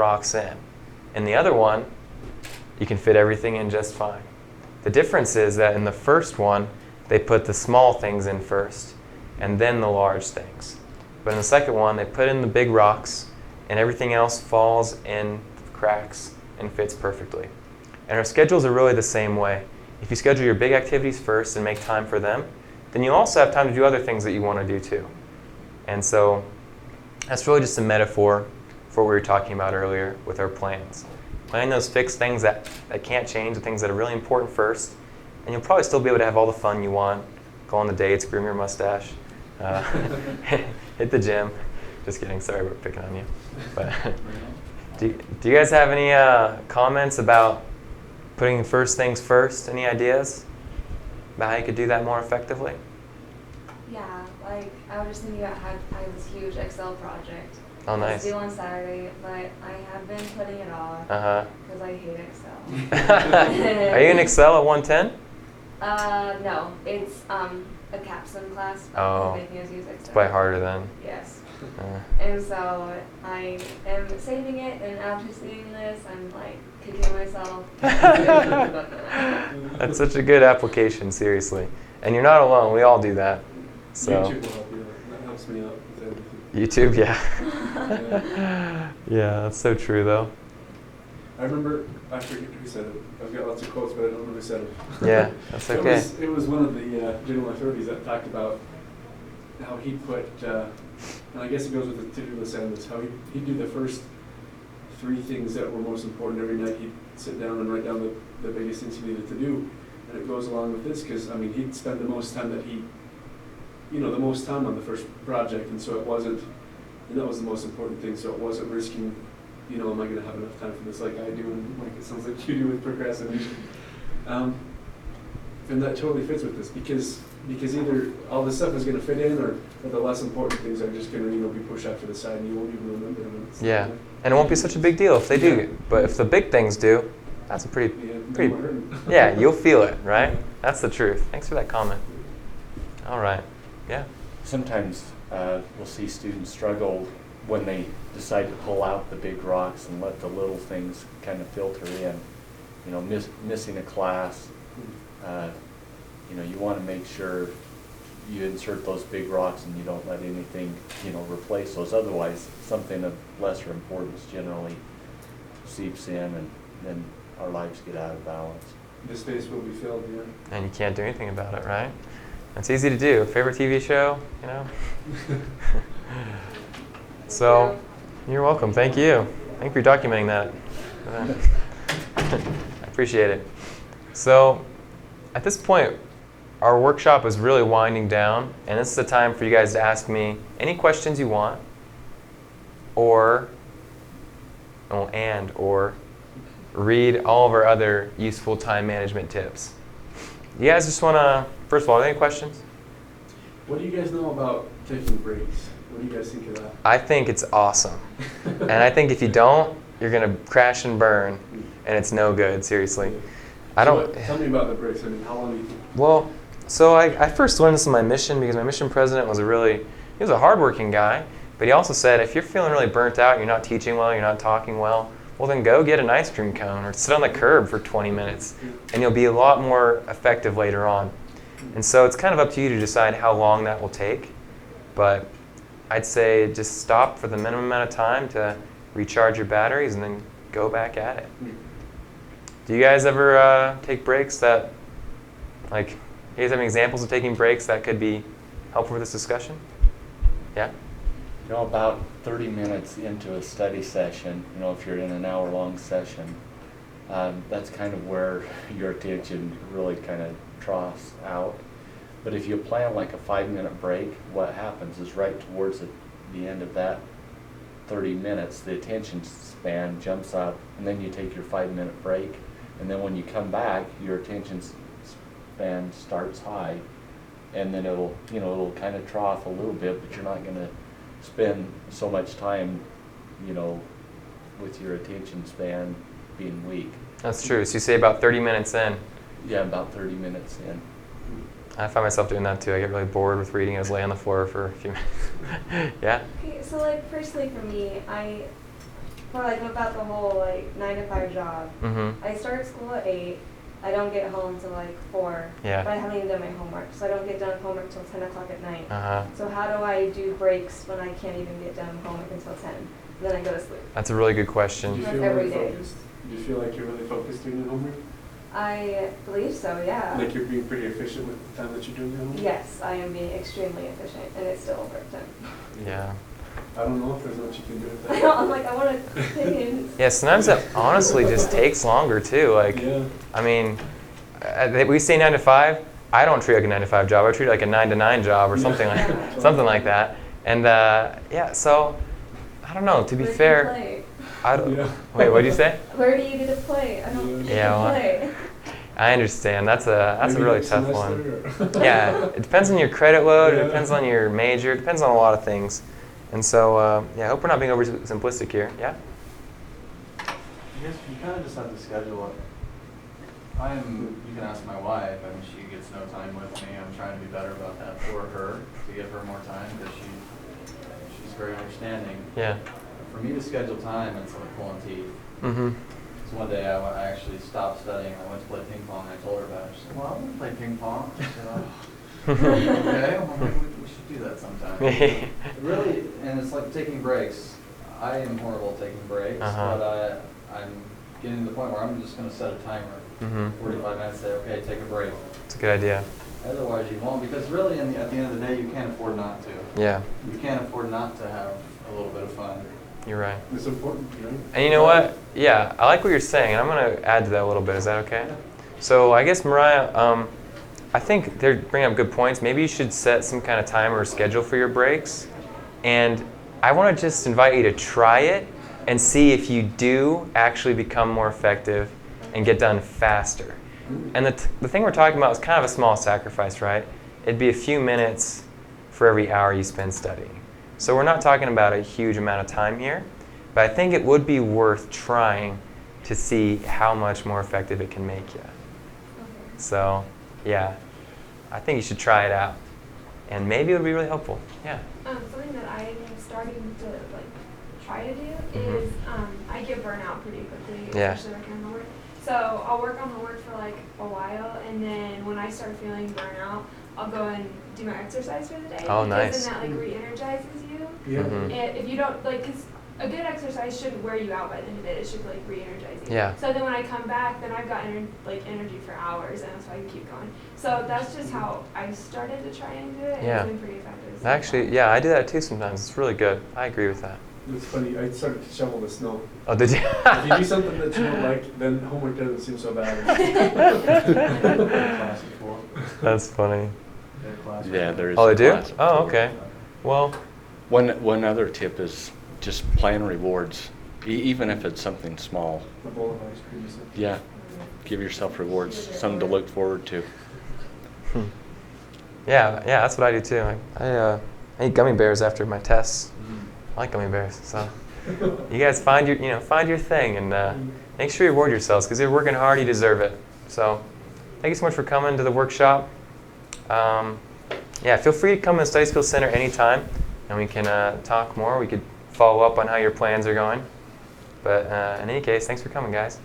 rocks in. In the other one, you can fit everything in just fine. The difference is that in the first one, they put the small things in first and then the large things. But in the second one, they put in the big rocks and everything else falls in cracks and fits perfectly. And our schedules are really the same way. If you schedule your big activities first and make time for them, then you also have time to do other things that you want to do too. And so that's really just a metaphor for what we were talking about earlier with our plans. Plan those fixed things that can't change, the things that are really important first, and you'll probably still be able to have all the fun you want, go on the dates, groom your mustache, hit the gym. Just kidding, sorry about picking on you. But do you guys have any comments about putting first things first? Any ideas about how you could do that more effectively? Yeah, like I was just thinking about how I have this huge Excel project. Oh, nice. It's due on Saturday, but I have been putting it off because I hate Excel. Are you in Excel at 110? No, it's a capstone class. Oh, making us use Excel. It's probably harder then. Yes. And so I am saving it, and after seeing this, I'm like kicking myself. That's such a good application, seriously. And you're not alone. We all do that. So. YouTube will help you. That helps me out with everything. YouTube, yeah. Yeah, that's so true, though. I remember, I forget who said it. I've got lots of quotes, but I don't remember who said it. Yeah, that's okay. It was one of the general authorities that talked about how he put, and I guess it goes with the to-do list and this, how he'd do the first 3 things that were most important every night. He'd sit down and write down the biggest things he needed to do. And it goes along with this because, I mean, he'd spend the most time the most time on the first project, and so it wasn't, and that was the most important thing, so it wasn't risking, am I going to have enough time for this like I do, and like it sounds like you do with procrastination. And that totally fits with this because either all this stuff is going to fit in, or the less important things are just going to be pushed out to the side, and you won't even remember them. Yeah, and it won't be such a big deal if they do. But if the big things do, that's a pretty. Yeah, you'll feel it, right? That's the truth. Thanks for that comment. All right. Yeah. Sometimes we'll see students struggle when they decide to pull out the big rocks and let the little things kind of filter in. Missing a class. You want to make sure you insert those big rocks and you don't let anything, replace those. Otherwise, something of lesser importance generally seeps in, and then our lives get out of balance. The space will be filled, yeah. And you can't do anything about it, right? It's easy to do. Favorite TV show, So, you're welcome. Thank you. Thank you for documenting that. I appreciate it. So, at this point, our workshop is really winding down, and this is the time for you guys to ask me any questions you want, or read all of our other useful time management tips. You guys just want to, first of all, any questions? What do you guys know about taking breaks? What do you guys think of that? I think it's awesome. And I think if you don't, you're going to crash and burn, and it's no good, seriously. Tell me about the breaks. I mean, how long do you think? Well, so I first learned this in my mission because my mission president was he was a hardworking guy, but he also said, if you're feeling really burnt out, you're not teaching well, you're not talking well, well then go get an ice cream cone or sit on the curb for 20 minutes, and you'll be a lot more effective later on. And so it's kind of up to you to decide how long that will take, but I'd say just stop for the minimum amount of time to recharge your batteries and then go back at it. Do you guys ever take breaks that, you guys have any examples of taking breaks that could be helpful for this discussion? Yeah? About 30 minutes into a study session, if you're in an hour-long session, that's kind of where your attention really kind of troughs out. But if you plan like a 5-minute break, what happens is right towards the end of that 30 minutes, the attention span jumps up, and then you take your 5-minute break, and then when you come back, your attention span starts high, and then it'll kind of trough a little bit, but you're not going to spend so much time, with your attention span being weak. That's true. So you say about 30 minutes in. Yeah, about 30 minutes in. I find myself doing that too. I get really bored with reading. I just lay on the floor for a few minutes. Yeah? Okay, so personally for me, for like about the whole like 9 to 5 job. Mm-hmm. I start school at 8. I don't get home till like 4. Yeah. But I haven't even done my homework, so I don't get done homework till 10 o'clock at night. Uh-huh. So how do I do breaks when I can't even get done homework until 10? Then I go to sleep. That's a really good Do question. you That's feel every really day. focused? Do you feel like you're really focused doing your homework? I believe so, yeah. Like you're being pretty efficient with the time that you're doing your homework? Yes, I am being extremely efficient, and it's still over 10. Yeah. I don't know if there's much you can do with I that. know, I'm like, I want to opinions. Yeah, sometimes that honestly just takes longer too. Like, Yeah. I mean, we say 9 to 5. I don't treat it like a 9 to 5 job. I treat it like a 9 to 9 job or something like something like that. And yeah, so I don't know. To be Where do you fair, play? I don't. Yeah. Wait, what did you say? Where do you get to play? I don't get Yeah, to well, play. I understand. That's a Maybe really next tough one. semester or- Yeah, it depends on your credit load. Yeah. It depends on your major. It depends on a lot of things. And so, yeah, I hope we're not being over simplistic here. Yeah. I guess you kind of just have to schedule it. You can ask my wife, I mean, she gets no time with me. I'm trying to be better about that for her, to give her more time, because she's very understanding. Yeah. For me to schedule time, it's like pulling teeth. Mm-hmm. So one day I actually stopped studying. I went to play ping pong. I told her about it. She said, "Well, I want to play ping pong." I said, "Oh, okay. Well, maybe we should do that sometime." Really, and it's like taking breaks. I am horrible at taking breaks, Uh-huh. but I'm getting to the point where I'm just going to set a timer. Mm-hmm. 45 minutes, say, okay, take a break. It's a good idea. Otherwise, you won't, because really, at the end of the day, you can't afford not to. Yeah, You can't afford not to have a little bit of fun. you're right. It's important, right? And you know what? Yeah, I like what you're saying, and I'm going to add to that a little bit. Is that okay? So I guess, Mariah, I think they're bringing up good points. Maybe you should set some kind of timer or schedule for your breaks. And I want to just invite you to try it and see if you do actually become more effective and get done faster. And the thing we're talking about is kind of a small sacrifice, right? It'd be a few minutes for every hour you spend studying. So we're not talking about a huge amount of time here, but I think it would be worth trying to see how much more effective it can make you. So, yeah, I think you should try it out. And maybe it'll be really helpful. Yeah. Something that I'm starting to like try to do Mhm. is I get burnt out pretty quickly, Yeah. especially working on homework. So I'll work on homework for like a while, and then when I start feeling burnout, I'll go and do my exercise for the day. Oh, because nice. then that like re-energizes you. Yeah. Mhm. And if you don't like, cause a good exercise shouldn't wear you out by the end of it. It should like re-energize you. Yeah. So then when I come back, then I've got energy for hours, and that's why I can keep going. So that's just how I started to try and do it. And Yeah. It's been pretty effective. so Actually, far. yeah, I do that too sometimes. It's really good. I agree with that. It's funny, I started to shovel the snow. Oh, did you? If you do something that you don't like, then homework doesn't seem so bad. Class before. That's funny. Their class Yeah, there is. Oh, a they do? class. Oh, okay. Well, One other tip is just plan rewards, even if it's something small. A bowl of ice cream or something. Yeah, give yourself rewards, something to look forward to. yeah, that's what I do too. I eat gummy bears after my tests. I like gummy bears. So you guys find your thing and make sure you reward yourselves because you're working hard. You deserve it. So thank you so much for coming to the workshop. Yeah, feel free to come to the Study Skills Center anytime, and we can talk more. We could follow up on how your plans are going. But in any case, thanks for coming, guys.